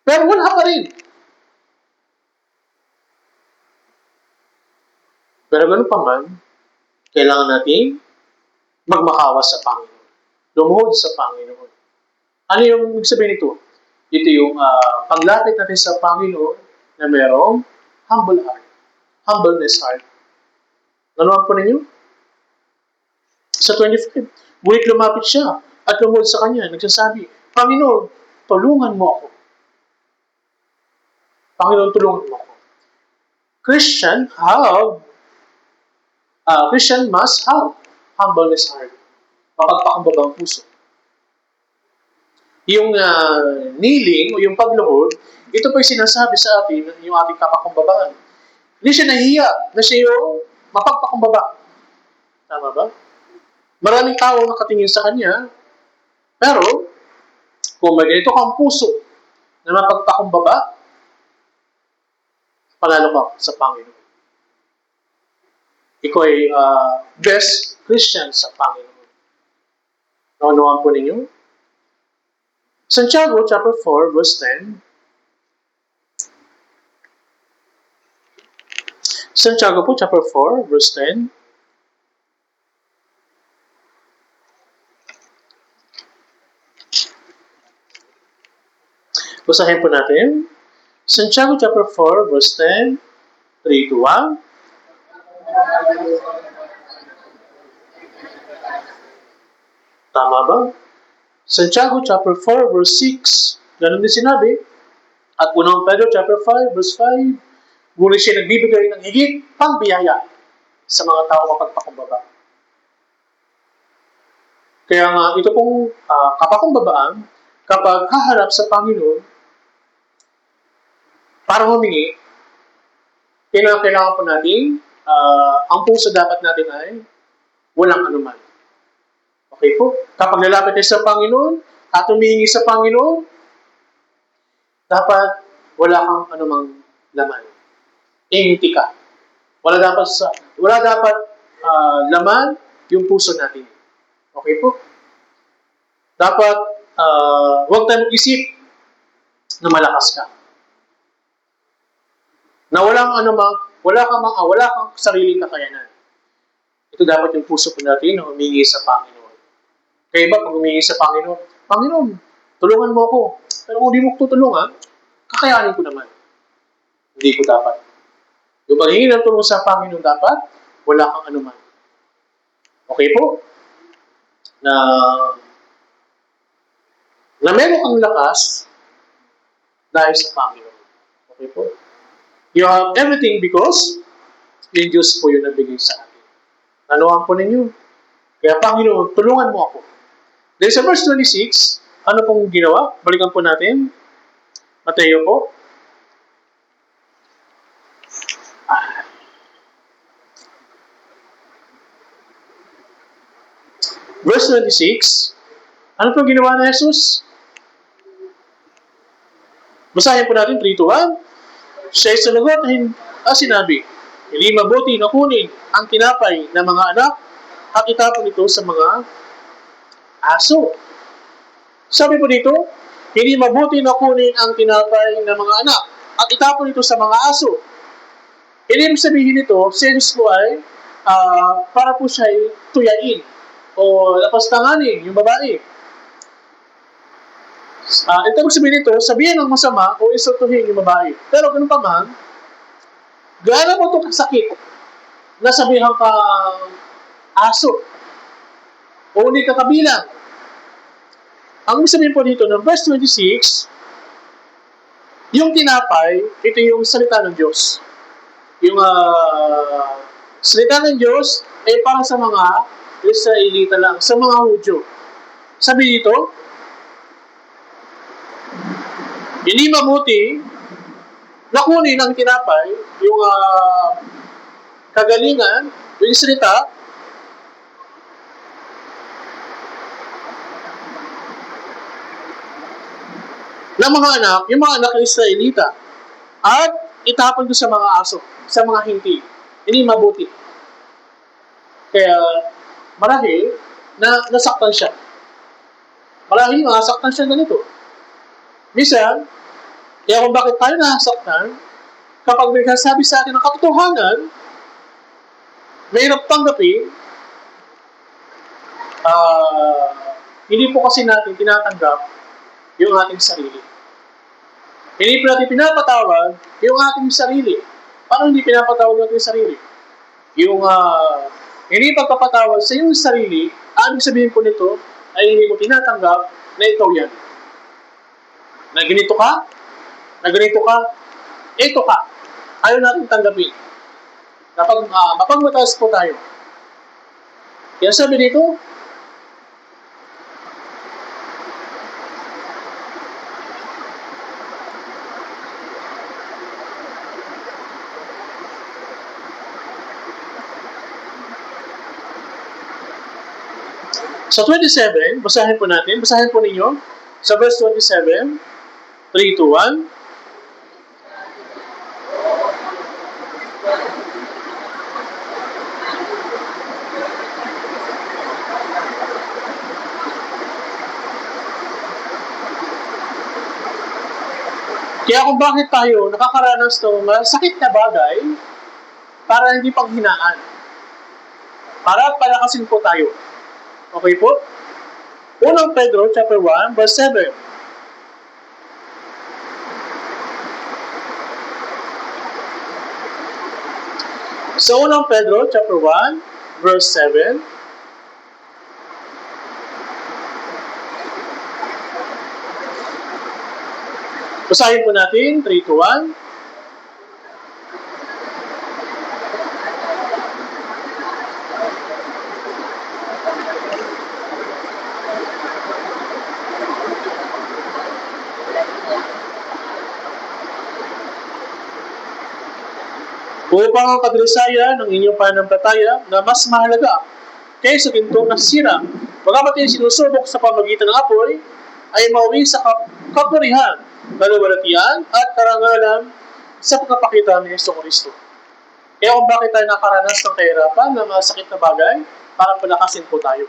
Pero wala pa rin. Pero ganun pa man, kailangan natin magmakawas sa Panginoon. Lumuhod sa Panginoon. Ano yung sabihin nito? Ito yung paglapit natin sa Panginoon na merong humble heart. Humbleness heart. Nanuhan po ninyo? Sa 25, ngunit lumapit siya at lumuhod sa kanya. Nagsasabi, Panginoon, tulungan mo ako. Panginoon, tulungan mo ako. Christian must have humbleness heart. mapagpakumbaba ang puso. Yung kneeling o yung pagluhod, ito po yung sinasabi sa atin yung ating kapakumbabaan. Hindi siya nahihiya na siya yung mapagpakumbaba. Tama ba? Maraming tao nakatingin sa kanya, pero kung may ganito kang puso na mapagpakumbaba, panalo ka sa Panginoon. Ikaw ay best Christian sa Panginoon. Naunawaan po ninyo? Santiago chapter 4 verse 10. Santiago po chapter 4 verse 10. Basahin po natin. Santiago chapter 4 verse 10. 3 to 1. Tama ba? Santiago chapter 4 verse 6, ganun din sinabi. At unang Pedro chapter 5 verse 5, ngunit siya nagbibigay ng higit pang biyaya sa mga tao mapagpakumbaba. Kaya nga ito pong kapakumbabaan, kapag haharap sa Panginoon, para humingi, kailangan po natin, ang puso dapat natin ay walang anuman. Okay po? Kapag lalapit tayo sa Panginoon at humihingi sa Panginoon, dapat wala kang anumang laman. Empty ka. Wala dapat laman yung puso natin. Okay po? Dapat huwag tayong isip na malakas ka. Na wala kang sariling kakayanan. Ito dapat yung puso po natin na humingi sa Panginoon. Kaya ba, pag humingi sa Panginoon, Panginoon, tulungan mo ako. Pero kung di mo tutulungan, kakayanin ko naman. Hindi ko dapat. Yung paghingi ng tulong sa Panginoon dapat, wala kang anuman. Okay po? Na meron kang lakas dahil sa Panginoon. Okay po? You have everything because yung Diyos po yung nabigay sa atin. Nanuhan po ninyo. Kaya Panginoon, tulungan mo ako. Then sa verse 26, ano pong ginawa? Balikan po natin. Mateo po. Verse 26, ano pong ginawa na Jesus? Basahin po natin 3 to 1. Siya ay sumagot at sinabi, hindi mabuti na kunin ang tinapay ng mga anak at itapon ito sa mga aso. Sabi po dito, hindi mabuti na kunin ang tinapay ng mga anak at itapon ito sa mga aso. Ibig sabihin nito, si Jesus po ay para po siya ay tuyain o lapastanganin yung babae. Ito ibig sabihin nito, sabihin ng masama o insultuhin yung babae. Pero ganun pa man, gaano mo ito kasakit na sabihan ka aso o hindi ka kabilang. Ang sabihin po dito ng verse 26, yung tinapay, ito yung salita ng Diyos. Yung salita ng Diyos ay para sa mga Israelita lang, sa mga Hudyo. Sabi dito, hindi mabuti na kunin ang tinapay, yung kagalingan, yung salita, ng mga anak, yung mga anak ng Israelita, at itapon ko sa mga aso, sa mga hindi. Hindi mabuti. Kaya, marahil, nasaktan siya. Marahil, nasaktan siya ganito. Minsan, kaya kung bakit tayo nasaktan, kapag may kasabi sa atin ng katotohanan, mahirap tanggapin, hindi po kasi natin tinatanggap yung ating sarili. Hindi po natin pinapatawag yung ating sarili. Paano hindi pinapatawag yung ating sarili? Yung hindi pagpapatawag sa iyong sarili, ibig sabihin po nito ay hindi mo tinatanggap na ikaw yan. Na ganito ka, ito ka. Ayaw natin tanggapin. Kapag mapagmataas po tayo. Kaya sabi dito, Sa 27, basahin po natin. Basahin po ninyo. Sa verse 27, 3, 2, 1. Kaya kung bakit tayo nakakaranas ng sakit na bagay, para hindi panghinaan. Para palakasin po tayo. Okay po? Unang Pedro chapter 1, verse 7. Sa unang Pedro chapter 1, verse 7. Basahin po natin, 3, 2, 1. Upang ang kadalisaya ng inyong pananampalataya na mas mahalaga kaysa gintong nasisira, bagamat ay sinusubok sa pamagitan ng apoy, ay mauwi sa kapurihan, kaluwalhatian at karangalan sa pagkapakita ni Yesu Kristo. Kaya kung bakit tayo nakaranas ng kahirapan ng mga sakit na bagay, para palakasin po tayo.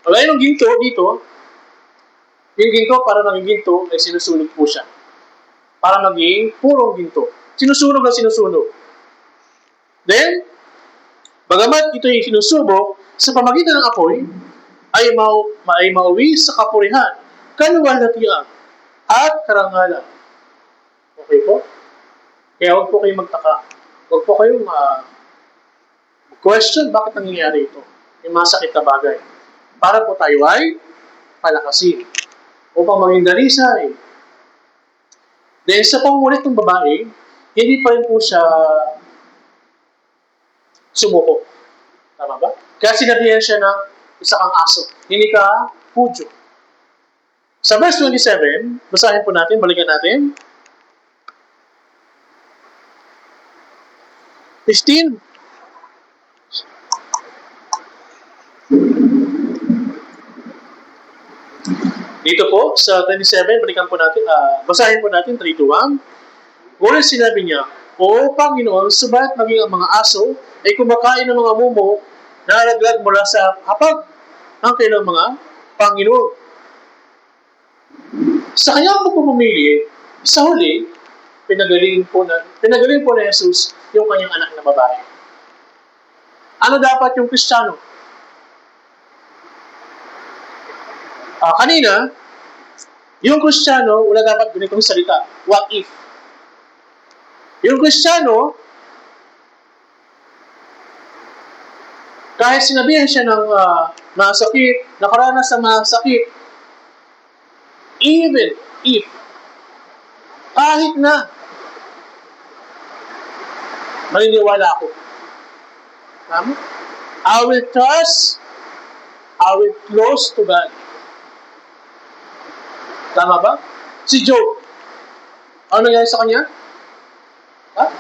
Kaya yung ginto dito, yung ginto para maging ginto ay sinusunog po siya. Para maging purong ginto. Sinusunog na sinusunog. Then, bagamat ito ay sinusubok sa pamagitan ng apoy, ay mauwi sa kapurihan, kaluwalhatian, at karangalan. Okay po? Kaya huwag po kayong magtaka. Huwag po kayong question bakit nangyayari ito. Yung mga sakit na bagay. Para po tayo ay palakasin. Upang maging dalisay. Then sa pangulit ng babae, hindi pa rin po siya sumuko. Tama ba? Kaya sinabihan siya ng isa kang aso. Hindi ka pudyo. Sa verse 27, basahin po natin, balikan natin. 15. Dito po, sa 27, balikan po natin, basahin po natin, 3 to 1. Ngunit sinabi niya, O Panginoon, subalit maging ang mga aso ay kumakain ng mga mumo na nalaglag mula sa hapag ng kailang mga Panginoon. Sa kanyang pagpupumili, sa huli, pinagaling po na Jesus yung kanyang anak na babae. Ano dapat yung Kristiyano? Kanina, yung Kristiyano, wala dapat ganitong salita. What if? Yung Kristiyano, kahit sinabihan siya ng mga sakit, nakaranas sa mga sakit, even if, kahit na, maniniwala ako. Tama? I will trust, I will close to God. Tama ba? Si Job, ano nangyari sa kanya?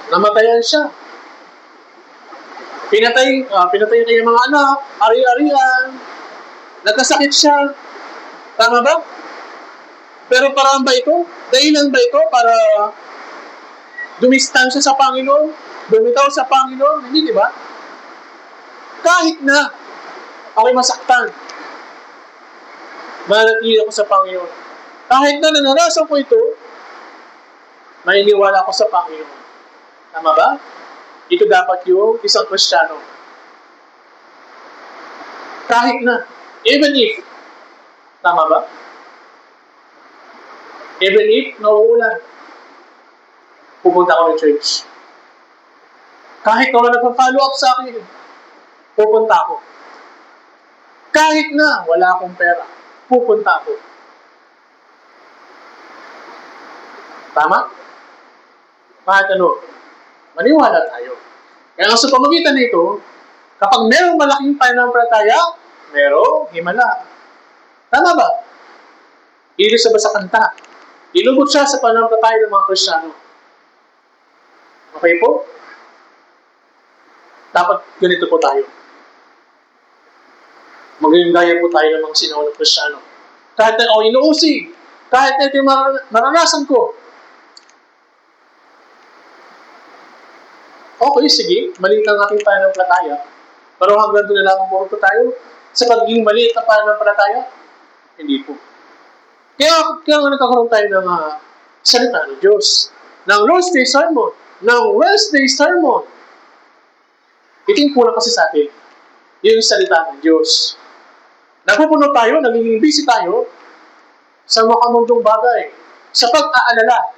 Namatayan siya. Pinatay kanyang mga anak, ari-arian, nagkasakit siya. Tama ba? Pero parang ba ito? Dahilan ba ito para dumistansya sa Panginoon? Bumitaw sa Panginoon? Hindi, di ba? Kahit na ako'y masaktan, manatili ako sa Panginoon. Kahit na nanarasan ko ito, maniniwala ako sa Panginoon. Tama ba? Ito dapat yung isang Kristiyano. Kahit na, even if, tama ba? Even if nauulan, pupunta ako ng church. Kahit na wala nagpa-follow up sa akin, pupunta ako. Kahit na wala akong pera, pupunta ako. Tama? Kahit ano, maniwala tayo. Kaya sa pamagitan nito, kapag merong malaking pananampalataya, merong himala. Tama ba? Ilis ba sa kanta? Ilubot siya sa pananampalataya ng mga Kristiyano. Okay po? Dapat ganito po tayo. maging gaya po tayo ng mga sinaunang Kristyano. Kahit na ako inuusig, kahit na ito yung naranasan ko, okay, sige, maliit ang ating pananampalataya. Pero hanggang doon na lang po tayo sa pagiging maliit na pananampalataya? Hindi po. Kaya nga nagkakaroon tayo ng salita ng Diyos. Ng Lord's Day Sermon. Ng Wednesday Sermon. Ito yung kulang kasi sa atin. Yung salita ng Diyos. Napupuno tayo, nagiging busy tayo sa makamundong bagay. Sa pag-aalala.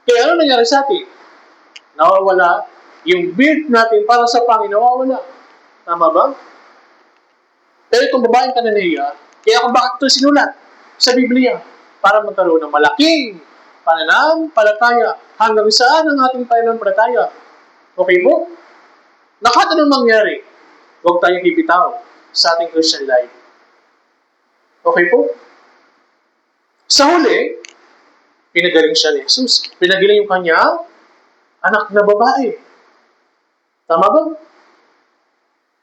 Kaya ano nangyari sa atin? Nawawala yung build natin para sa Panginoon. Nawawala. Tama ba? Pero itong babaeng Kananea, kaya kung bakit ito sinulat sa Biblia? Para magkaroon ng malaking pananampalataya. Hanggang saan ang ating pananampalataya? Okay po? Kahit anong mangyari, huwag tayong bibitaw sa ating Christian life. Okay po? Sa huli, pinagaling siya ni Jesus. Pinagaling yung kanya anak na babae. Tama ba?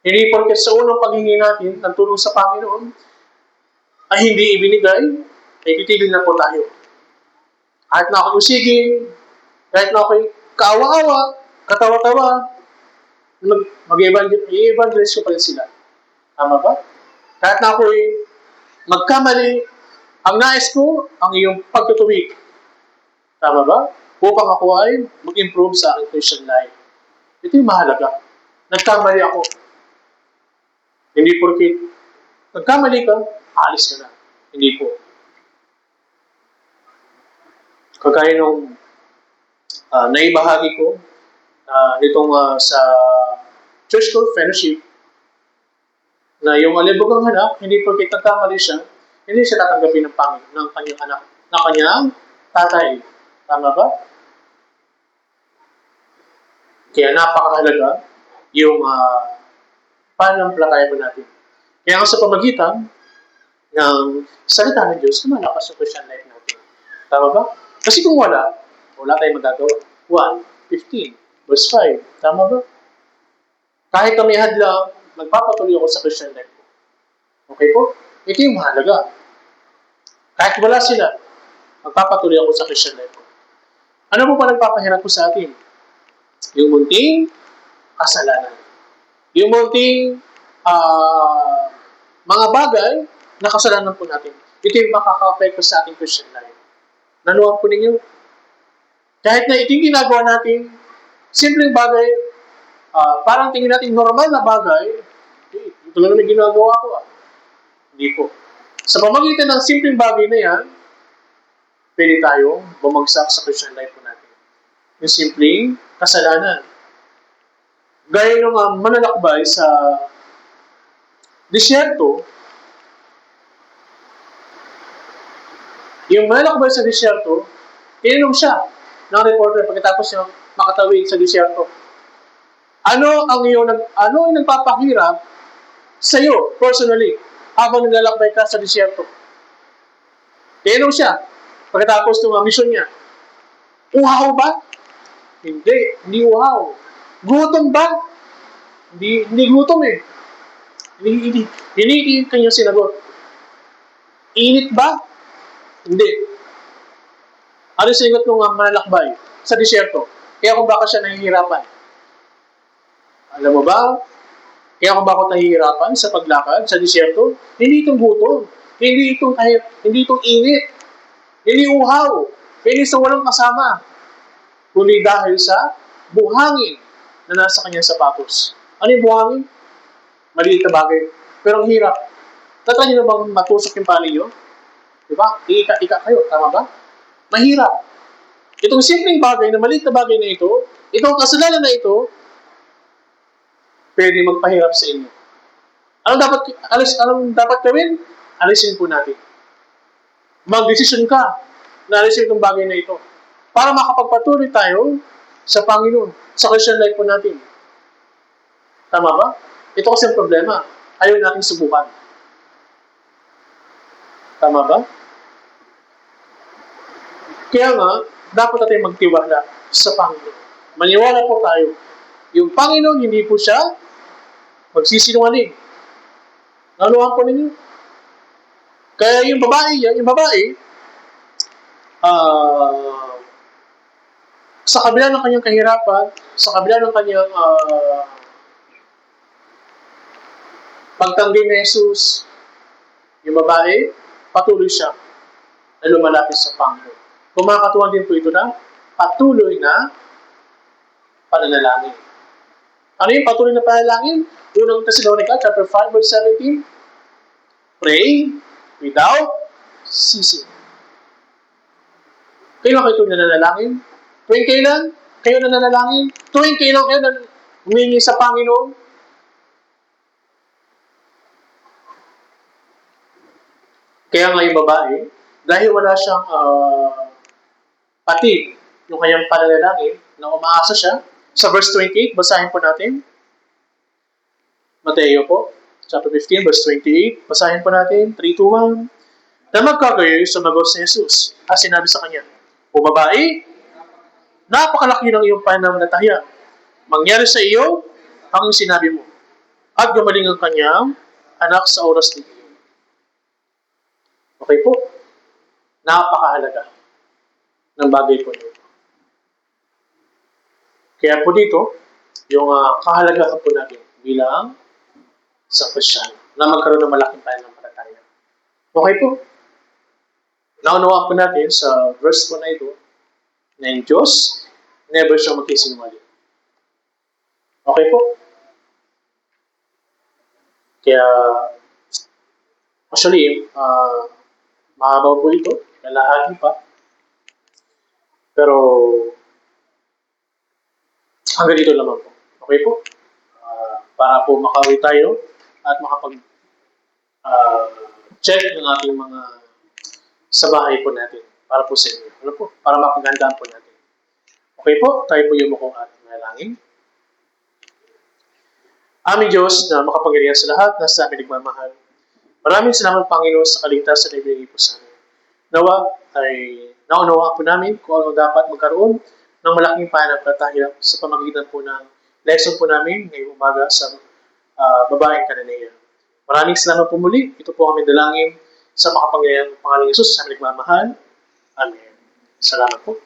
Hindi porket sa unang paghingi natin ng tulong sa Panginoon ay hindi ibinigay, ay titigil na po tayo. Kahit na ako'y usigin, kahit na ako'y kaawa-awa, katawa-tawa, mag-evangelize ko pa rin sila. Tama ba? Kahit na ako'y magkamali, ang nais ko, ang iyong pagtutuwid. Tama ba? Upang ako ay mag-improve sa aking Christian life. Ito yung mahalaga. Nagkamali ako. Hindi porket nagkamali ka, alis ka na. Hindi po. Kagaya nung naibahagi ko nitong sa Church Called Fellowship na yung alibugang anak, hindi porket nagkamali siya, hindi siya tatanggapin ng Panginoon ng kanyang anak, ng kanyang tatay. Tama ba? Kaya napakahalaga yung pananampalataya po natin. Kaya nga sa pamagitan ng salita ng Diyos, lumalakas yung Christian life natin. Tama ba? Kasi kung wala tayong magagawa. 1:15, verse 5. Tama ba? Kahit kami hadlang, magpapatuloy ako sa Christian life ko. Okay po? Ito yung mahalaga. Kahit wala sila, magpapatuloy ako sa Christian life ko. Ano po pa nagpapahirap ko sa atin? Yung munting kasalanan. Yung munting mga bagay na kasalanan po natin. Ito yung makaka-apekto sa ating Christian life. Nanuhan po ninyo? Kahit na ito yung ginagawa natin, simpleng bagay, parang tingin natin normal na bagay, ito lang naman ginagawa ko. Hindi po. Sa pamagitan ng simpleng bagay na yan, pwede tayong bumagsak sa Christian life po natin. Yung simpleng kasalanan. Gaya ng manlalakbay sa disyerto, yung manlalakbay sa disyerto, tinanong siya ng reporter pagkatapos niya makatawid sa disyerto. Ano yung nagpapahirap sa iyo, personally, habang naglalakbay ka sa disyerto? Tinanong siya pagkatapos ng mission niya. Uhaw ba? Hindi uhaw. Gutom ba? Hindi gutom eh. Hindi kanyang sinagot. Init ba? Hindi. Ano yung sinagot ng manlalakbay sa disyerto? Kaya kung baka siya nahihirapan. Alam mo ba? Kaya kung bakit nahihirapan sa paglakad sa disyerto? Hindi itong gutom. Hindi itong init. Hindi uhaw. Hindi sa walang kasama. Kundi dahil sa buhangin na nasa kanyang sapatos. Ano yung buhangin? Maliit na bagay. Pero ang hirap. Tatry nyo na bang matusok yung pali nyo? Diba? Ika-ika kayo. Tama ba? Mahirap. Itong simpleng bagay na maliit na bagay na ito, itong kasalanan na ito, pwede magpahirap sa inyo. Anong dapat gawin? Alisin po natin. Mag-desisyon ka na alisin itong bagay na ito para makapagpatuloy tayo sa Panginoon, sa Christian life po natin. Tama ba? Ito kasi ang problema. Ayaw natin subukan. Tama ba? Kaya nga, dapat natin magtiwala sa Panginoon. Maniwala po tayo. Yung Panginoon, hindi po siya magsisinungaling. Naunawaan po ninyo? Kaya yung babae, ah, sa kabila ng kanyang kahirapan, sa kabila ng kanyang pagtanggi ni Jesus, yung babae, patuloy siya na lumalapit sa Panginoon. Kumakatuwan din po ito na patuloy na pananalangin. Ano yung patuloy na pananalangin? Unang Thessalonica chapter 5 verse 17, pray without ceasing. Kayo ba kayo nananalangin? Tuwing kailan kayo nananalangin? Tuwing kailan kayo humingi sa Panginoon? Kaya nga yung babae, dahil wala siyang patid yung kanyang pananalangin, na umaasa siya, sa verse 28, basahin po natin. Mateo po, chapter 15, verse 28, basahin po natin, 3, 2, 1. Na magkagayoy, sumagot si Jesus, at sinabi sa kanya, o babae, napakalaki ng iyong pananampalataya. Mangyari sa iyo ang sinabi mo. At gumaling ang kanyang anak sa oras nito. Okay po? Napakahalaga ng bagay po nito. Kaya po dito, yung kahalagahan po natin bilang sa Kristiyan na magkaroon ng malaking pananampalataya. Okay po? Naunawaan po natin sa verse po na ito na yung Diyos never siyang magsisinungaling. Okay po? Kaya, actually, mahabaw po ito, lalahati pa. Pero, hanggang dito naman po. Okay po? Para po makauwi tayo at makapag-check ng ating mga sa bahay po natin para po sa inyo. Ano po? Para mapaghandaan po natin. Okay po? Tayo po yung mukhang ating nalangin. Aming Diyos na makapangyarihan sa lahat, na sa amin nagmamahal. Maraming salamat, Panginoon, sa kaligtasan na ibigay po sa amin. Nawa ay naunawaan po namin kung ano dapat magkaroon ng malaking pananampalataya sa pamagitan po ng lesson po namin ngayong umaga sa babaeng Kananea. Maraming salamat po muli. Ito po kami dalangin sa makapangyarihan ng pangalang Yesus sa aming nagmamahal. Amen. Salamat po.